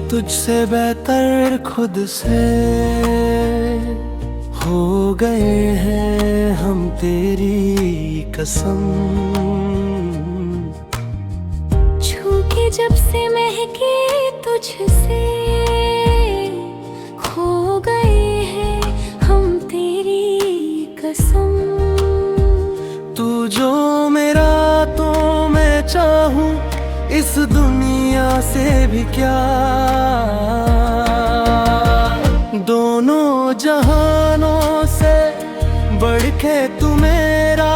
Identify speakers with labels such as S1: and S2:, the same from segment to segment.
S1: तुझसे बेहतर खुद से हो गए हैं हम, तेरी कसम।
S2: छू के जब से महके तुझसे खो गए हैं हम, तेरी कसम।
S1: तू जो मेरा तो मैं चाहूं इस दुनिया से भी क्या, दोनों जहानों से बढ़ के तू मेरा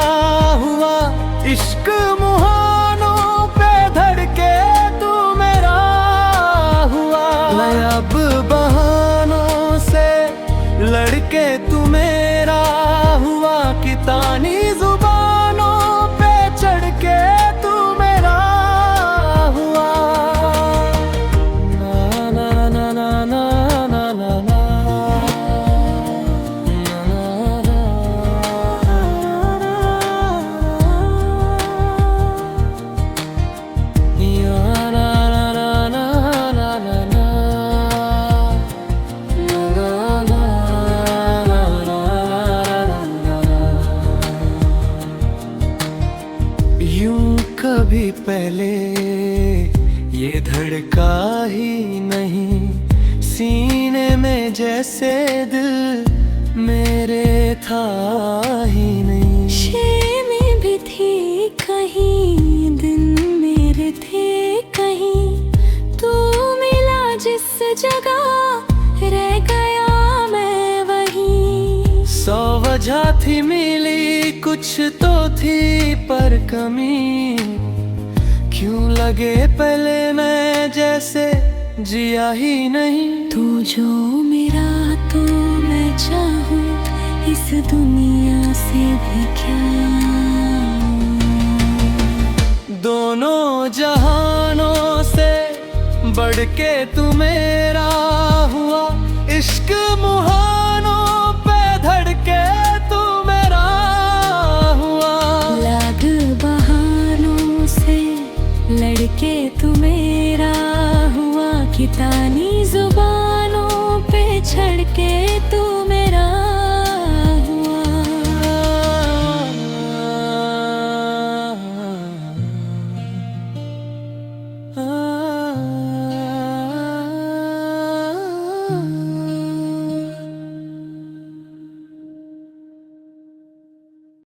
S1: हुआ। इश्क मुहानों पे धड़के तू मेरा हुआ। मैं अब बहानों से लड़के तू मेरा हुआ, कि तानी जुबानों पे चढ़ के तू मेरा हुआ। ना ना ना ना ना ना ना ना। यूं कभी पहले ये धड़का ही नहीं, सीने में जैसे दिल मेरे था ही नहीं।
S2: शे में भी थी कहीं, दिन मेरे थे कहीं, तू मिला जिस जगह रह गया मैं वहीं।
S1: 100 वजह थी मिली, कुछ तो थी पर कमी, क्यों लगे पहले मैं जैसे जिया ही नहीं।
S2: तू जो मेरा तो मैं चाहूं इस दुनिया से भी क्या,
S1: दोनों जहानों से बढ़ के तू मेरा हुआ। इश्क मुहानों पे धड़के तू मेरा हुआ।
S2: लाग बहानों से लड़के तू मेरा हुआ, कि तानी